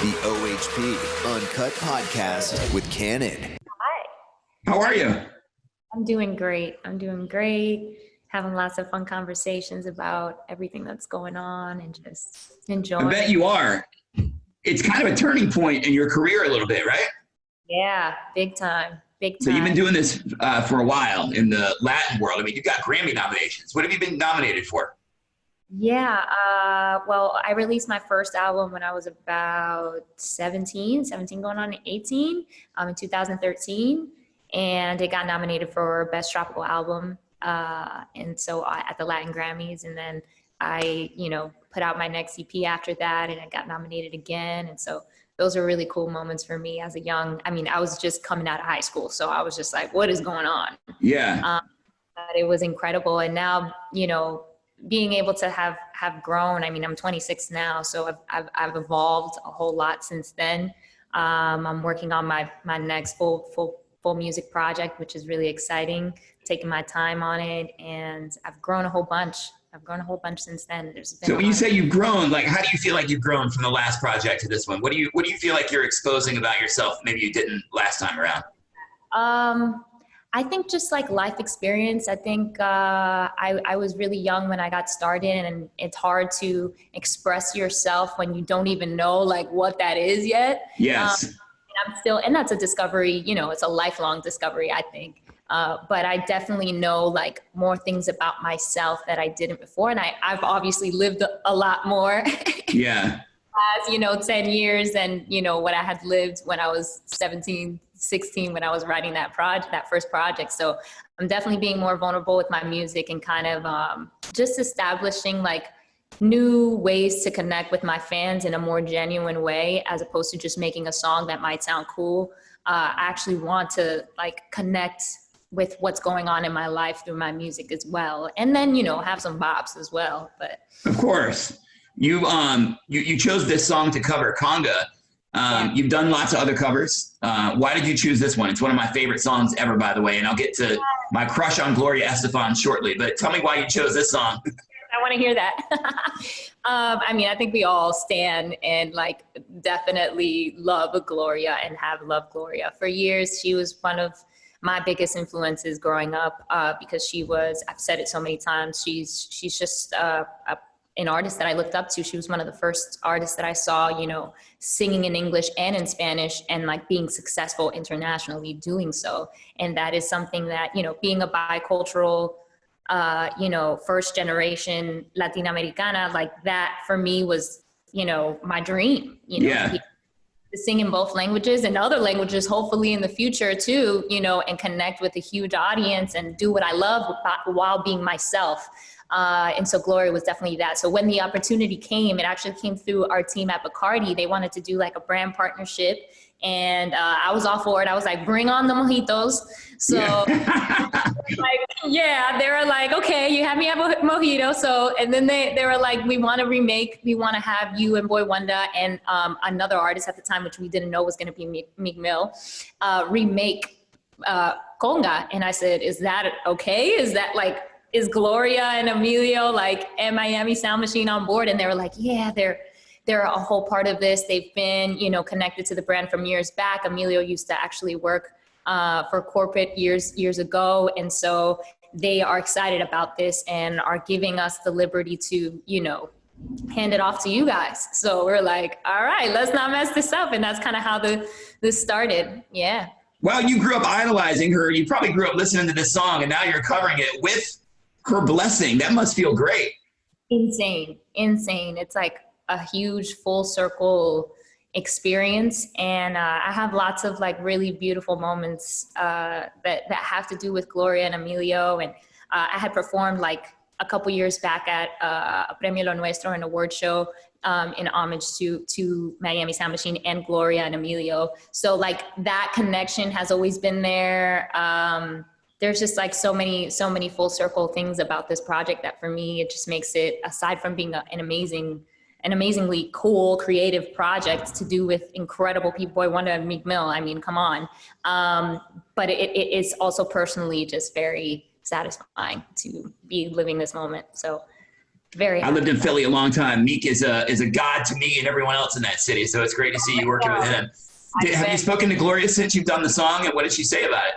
The OHP Uncut Podcast with Kannon. Hi. How are you? I'm doing great. Having lots of fun conversations about everything that's going on and just enjoying. I bet you are. It's kind of a turning point in your career a little bit, right? Yeah, big time. So you've been doing this for a while in the Latin world. I mean, you've got Grammy nominations. What have you been nominated for? Yeah, well, I released my first album when I was about 17 going on 18, in 2013. And it got nominated for Best Tropical Album. And so at the Latin Grammys, and then I, put out my next EP after that, and I got nominated again. And so those are really cool moments for me as I was just coming out of high school. So I was just like, what is going on? Yeah. But it was incredible. And now, being able to have grown, I'm 26 now, so I've evolved a whole lot since then. I'm working on my next full music project, which is really exciting, taking my time on it. And I've grown a whole bunch since then. So when you say you've grown, like, how do you feel like you've grown from the last project to this one? What do you feel like you're exposing about yourself maybe you didn't last time around? I think just like life experience. I think I was really young when I got started, and it's hard to express yourself when you don't even know like what that is yet. Yes. And that's a discovery, it's a lifelong discovery, I think. But I definitely know like more things about myself that I didn't before. And I've obviously lived a lot more. Yeah. As 10 years and, what I had lived when I was 17, 16, when I was writing that first project. So I'm definitely being more vulnerable with my music and kind of just establishing like new ways to connect with my fans in a more genuine way, as opposed to just making a song that might sound cool. I actually want to like connect with what's going on in my life through my music as well. And then, have some bops as well. But of course, you chose this song to cover Conga. You've done lots of other covers. Why did you choose this one? It's one of my favorite songs ever, by the way. And I'll get to my crush on Gloria Estefan shortly, but tell me why you chose this song. I want to hear that. I think we all stand and like definitely love Gloria and have loved Gloria. For years, she was one of my biggest influences growing up because I've said it so many times, she's just an artist that I looked up to. She was one of the first artists that I saw, singing in English and in Spanish and like being successful internationally doing so. And that is something that, being a bicultural first generation Latina Americana, like that for me was, my dream, to sing in both languages and other languages, hopefully in the future too, and connect with a huge audience and do what I love while being myself. And so Gloria was definitely that. So when the opportunity came, it actually came through our team at Bacardi. They wanted to do like a brand partnership. And I was all for it. I was like, bring on the mojitos. So they were like, okay, you have me at mojito. So, and then they were like, we want to have you and Boy Wonder and another artist at the time, which we didn't know was going to be Meek Mill, remake Conga. And I said, is that okay? Is that like, is Gloria and Emilio like and Miami Sound Machine on board? And they were like, yeah, they're a whole part of this. They've been, connected to the brand from years back. Emilio used to actually work for corporate years ago. And so they are excited about this and are giving us the liberty to, hand it off to you guys. So we're like, all right, let's not mess this up. And that's kind of how this started. Yeah. Well, you grew up idolizing her. You probably grew up listening to this song, and now you're covering it with her blessing. That must feel great. Insane. It's like a huge full circle experience. And I have lots of like really beautiful moments that have to do with Gloria and Emilio. And I had performed like a couple years back at a Premio Lo Nuestro, an award show in homage to Miami Sound Machine and Gloria and Emilio. So like that connection has always been there. There's just like so many full circle things about this project that for me, it just makes it, aside from being an amazingly cool, creative project to do with incredible people, Boy Wonder and Meek Mill. I mean, come on. But it is also personally just very satisfying to be living this moment. So Very I happy. lived in Philly a long time. Meek is a god to me and everyone else in that city. So it's great to see you working with him. Have you spoken to Gloria since you've done the song, and what did she say about it?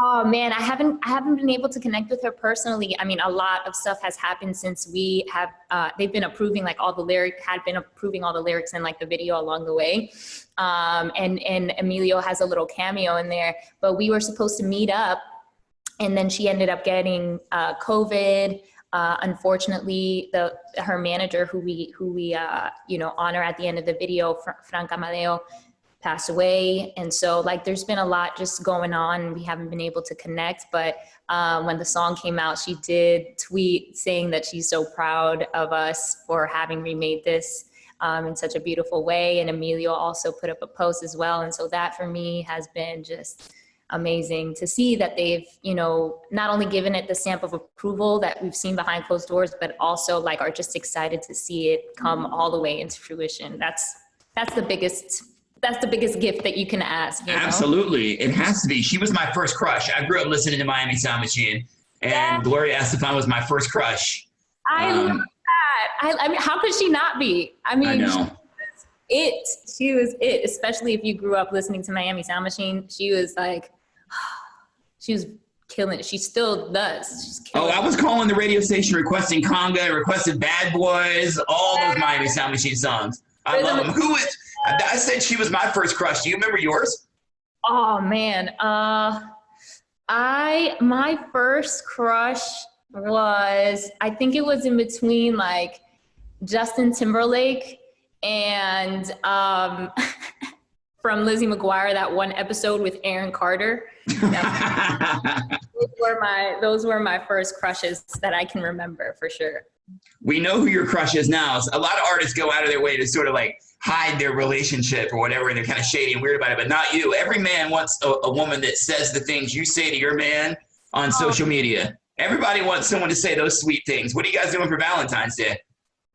Oh man, I haven't been able to connect with her personally. I mean, a lot of stuff has happened since we have, they've been approving like all the lyrics, had been approving all the lyrics and like the video along the way. And Emilio has a little cameo in there, but we were supposed to meet up, and then she ended up getting COVID. Unfortunately, her manager, who we honor at the end of the video, Franca Amadeo, passed away. And so like there's been a lot just going on. We haven't been able to connect, but when the song came out, she did tweet saying that she's so proud of us for having remade this in such a beautiful way. And Emilio also put up a post as well. And so that for me has been just amazing to see that they've, not only given it the stamp of approval that we've seen behind closed doors, but also like are just excited to see it come all the way into fruition. That's the biggest gift that you can ask. Absolutely. It has to be. She was my first crush. I grew up listening to Miami Sound Machine, and Gloria Estefan was my first crush. I love that. I mean, how could she not be? I mean, I know. She was it, especially if you grew up listening to Miami Sound Machine. She was like, she was killing it. She still does. She's killing I was calling the radio station requesting Conga, requested Bad Boys, all those Miami Sound Machine songs. I love them. I said she was my first crush. Do you remember yours? Oh man. My first crush was, I think it was in between like Justin Timberlake and from Lizzie McGuire, that one episode with Aaron Carter. Those were my first crushes that I can remember for sure. We know who your crush is now. A lot of artists go out of their way to sort of like hide their relationship or whatever, and they're kind of shady and weird about it, but not you. Every man wants a woman that says the things you say to your man on social media. Everybody wants someone to say those sweet things. What are you guys doing for Valentine's Day?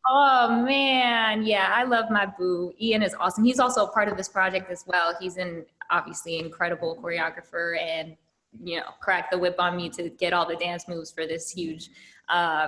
Oh man, yeah, I love my boo. Ian is awesome. He's also a part of this project as well. He's obviously incredible choreographer, and cracked the whip on me to get all the dance moves for this huge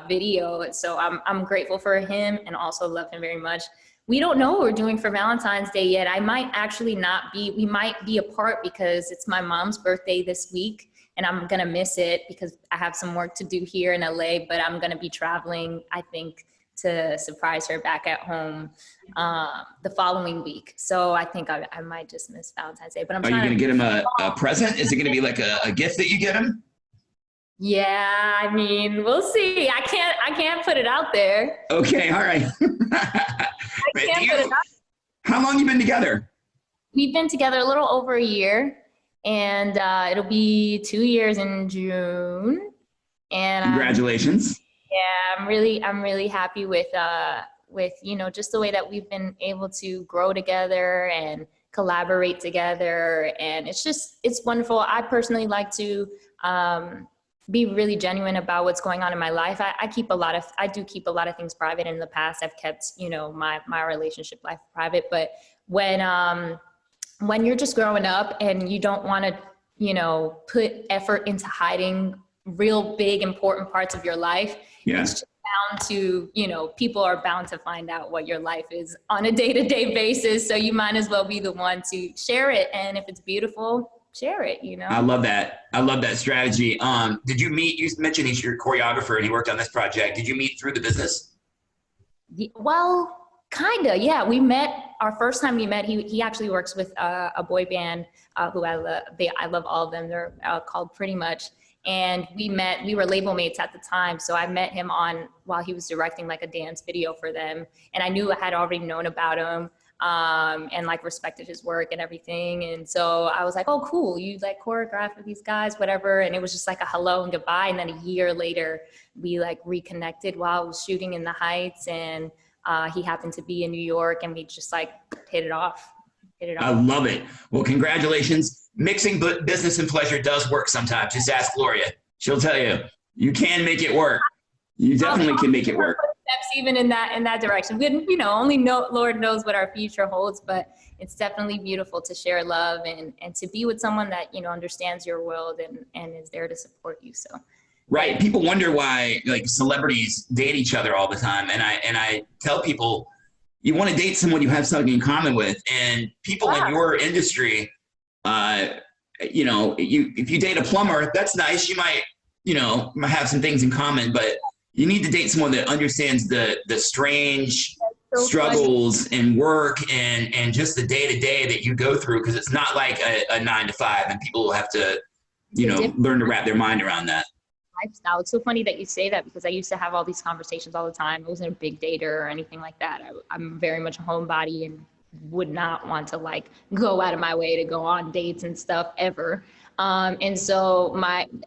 video. So I'm grateful for him and also love him very much. We don't know what we're doing for Valentine's Day yet. I might actually not be. We might be apart because it's my mom's birthday this week, and I'm gonna miss it because I have some work to do here in LA. But I'm gonna be traveling, I think, to surprise her back at home the following week. So I think I might just miss Valentine's Day. But I'm. Are you gonna get him a present? Is it gonna be like a gift that you get him? Yeah, I mean, we'll see. I can't put it out there. Okay, all right. How long you been together? We've been together a little over a year, and it'll be 2 years in June. And congratulations. I'm really happy with just the way that we've been able to grow together and collaborate together, and it's wonderful. I personally like to be really genuine about what's going on in my life. I do keep a lot of things private. In the past, I've kept, my relationship life private. But when you're just growing up and you don't want to, put effort into hiding real big, important parts of your life, it's just bound to, people are bound to find out what your life is on a day-to-day basis. So you might as well be the one to share it. And if it's beautiful, share it, I love that. I love that strategy. Did you meet, you mentioned he's your choreographer and he worked on this project. Did you meet through the business? Well, kinda, yeah. We met, our first time we met, he actually works with a boy band who I love. I love all of them. They're called Pretty Much. And we were label mates at the time. So I met him while he was directing like a dance video for them. And I knew I had already known about him. And like respected his work and everything. And so I was like, oh, cool. You like choreograph with these guys, whatever. And it was just like a hello and goodbye. And then a year later, we like reconnected while I was shooting in the Heights, and he happened to be in New York, and we just like hit it off. I love it. Well, congratulations. Mixing business and pleasure does work sometimes. Just ask Gloria. She'll tell you, you can make it work. You definitely can make it work. Steps even in that direction. We, only Lord knows what our future holds, but it's definitely beautiful to share love and to be with someone that, understands your world and is there to support you. So Right. People wonder why like celebrities date each other all the time. And I tell people you want to date someone you have something in common with. And people in your industry, uh, if you date a plumber, that's nice. You might have some things in common, but you need to date someone that understands the strange struggles and work and just the day to day that you go through. Cause it's not like a 9 to 5, and people will have to, learn to wrap their mind around that. Lifestyle. It's so funny that you say that, because I used to have all these conversations all the time. I wasn't a big dater or anything like that. I'm very much a homebody and would not want to like go out of my way to go on dates and stuff ever. And so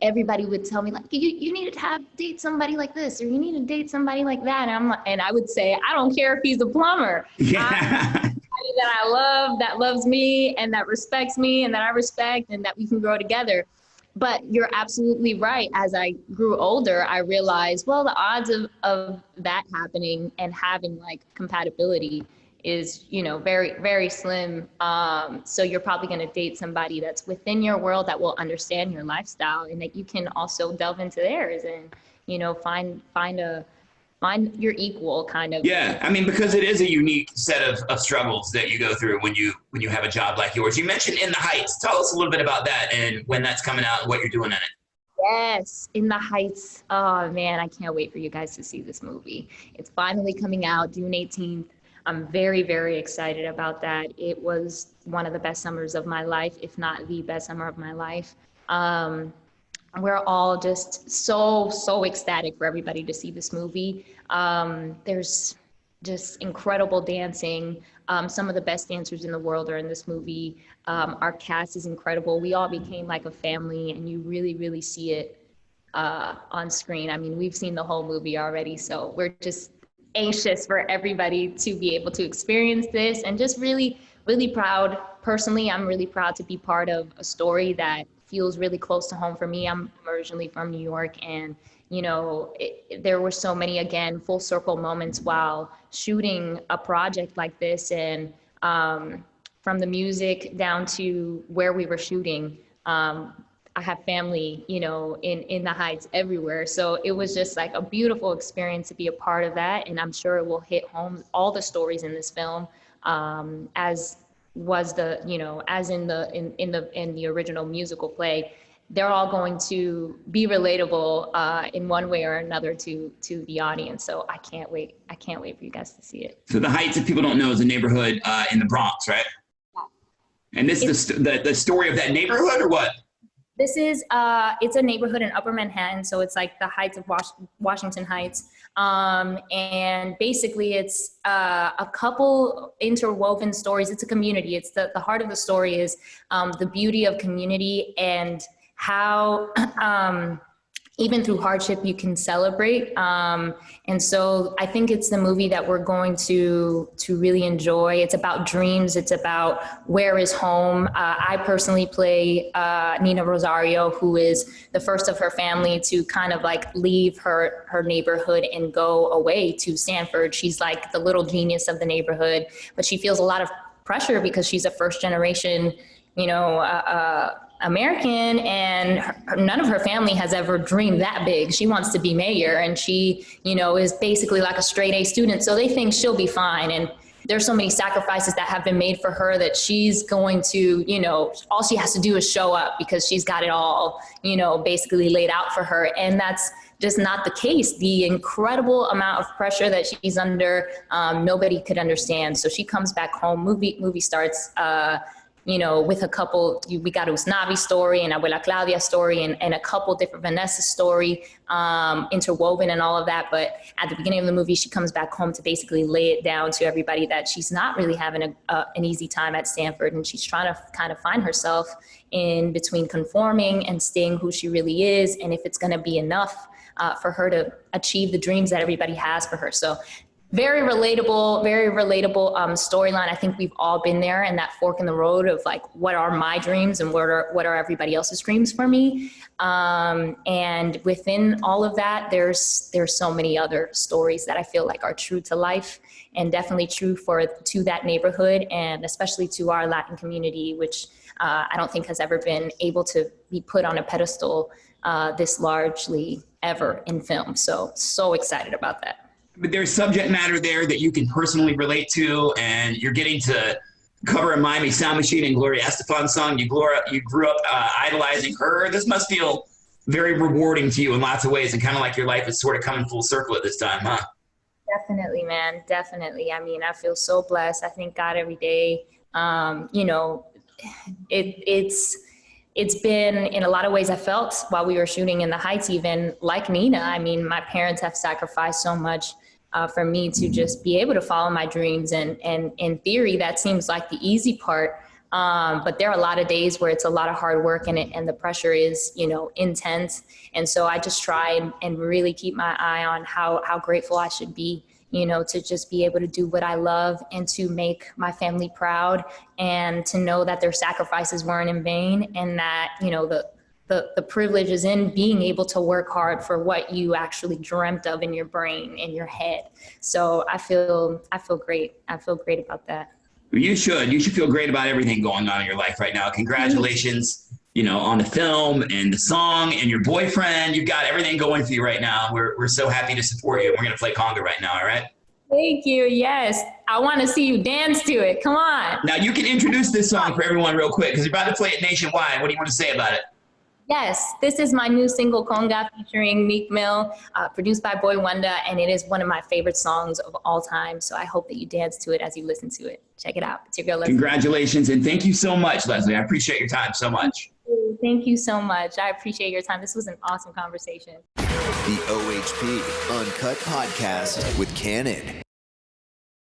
everybody would tell me like, you need to date somebody like this, or you need to date somebody like that. And I would say, I don't care if he's a plumber. Yeah. That I love, that loves me and that respects me and that I respect, and that we can grow together. But you're absolutely right. As I grew older, I realized, well, the odds of that happening and having like compatibility is, very, very slim. So you're probably going to date somebody that's within your world, that will understand your lifestyle, and that you can also delve into theirs and, find your equal kind of. Yeah. I mean, because it is a unique set of struggles that you go through when you have a job like yours. You mentioned In the Heights. Tell us a little bit about that and when that's coming out and what you're doing in it. Yes, In the Heights. Oh man, I can't wait for you guys to see this movie. It's finally coming out June 18th. I'm very, very excited about that. It was one of the best summers of my life, if not the best summer of my life. We're all just so ecstatic for everybody to see this movie. There's just incredible dancing. Some of the best dancers in the world are in this movie. Our cast is incredible. We all became like a family, and you really, really see it on screen. I mean, we've seen the whole movie already, so we're just anxious for everybody to be able to experience this, and just really, really proud. Personally, I'm really proud to be part of a story that feels really close to home for me. I'm originally from New York, and there were so many, again, full circle moments while shooting a project like this, and from the music down to where we were shooting. I have family, in the Heights everywhere. So it was just like a beautiful experience to be a part of that. And I'm sure it will hit home all the stories in this film, as was as in the original musical play. They're all going to be relatable in one way or another to the audience. So I can't wait. I can't wait for you guys to see it. So the Heights, if people don't know, is a neighborhood in the Bronx, right? Yeah. And this is the story of that neighborhood, or what? This is, it's a neighborhood in Upper Manhattan. So it's like the Heights of Washington Heights. And basically it's a couple interwoven stories. It's a community. It's the heart of the story is the beauty of community, and how even through hardship you can celebrate. And so I think it's the movie that we're going to really enjoy. It's about dreams. It's about where is home. I personally play Nina Rosario, who is the first of her family to kind of like leave her neighborhood and go away to Stanford. She's like the little genius of the neighborhood, but she feels a lot of pressure because she's a first generation, American, and none of her family has ever dreamed that big. She wants to be mayor, and she, is basically like a straight A student. So they think she'll be fine. And there's so many sacrifices that have been made for her that she's going to, all she has to do is show up because she's got it all, basically laid out for her. And that's just not the case. The incredible amount of pressure that she's under, nobody could understand. So she comes back home. Movie starts, with a couple, we got Usnavi's story and Abuela Claudia's story and a couple different Vanessa's story interwoven and all of that. But at the beginning of the movie, she comes back home to basically lay it down to everybody that she's not really having an easy time at Stanford. And she's trying to kind of find herself in between conforming and staying who she really is, and if it's going to be enough for her to achieve the dreams that everybody has for her. So very relatable storyline. I think we've all been there, and that fork in the road of like, what are my dreams and what are everybody else's dreams for me? And within all of that, there's so many other stories that I feel like are true to life, and definitely true to that neighborhood, and especially to our Latin community, which I don't think has ever been able to be put on a pedestal this largely ever in film. So excited about that. But there's subject matter there that you can personally relate to, and you're getting to cover a Miami Sound Machine and Gloria Estefan song. You grew up idolizing her. This must feel very rewarding to you in lots of ways, and kind of like your life is sort of coming full circle at this time, huh? Definitely, man. Definitely. I mean, I feel so blessed. I thank God every day. It's been, in a lot of ways, I felt while we were shooting in the Heights, even like Nina. I mean, my parents have sacrificed so much for me to just be able to follow my dreams. And in theory, that seems like the easy part. But there are a lot of days where it's a lot of hard work, and the pressure is, intense. And so I just try and really keep my eye on how grateful I should be, to just be able to do what I love, and to make my family proud, and to know that their sacrifices weren't in vain, and that, the privilege is in being able to work hard for what you actually dreamt of in your brain, in your head. So I feel great. I feel great about that. You should feel great about everything going on in your life right now. Congratulations, on the film and the song and your boyfriend. You've got everything going for you right now. We're so happy to support you. We're going to play Conga right now. All right. Thank you. Yes. I want to see you dance to it. Come on. Now you can introduce this song for everyone real quick, because you're about to play it nationwide. What do you want to say about it? Yes, this is my new single, Conga, featuring Meek Mill, produced by Boy Wonder, and it is one of my favorite songs of all time. So I hope that you dance to it as you listen to it. Check it out. It's your girl, Leslie. Congratulations, and thank you so much, Leslie. I appreciate your time so much. Thank you so much. I appreciate your time. This was an awesome conversation. The OHP Uncut Podcast with Kannon.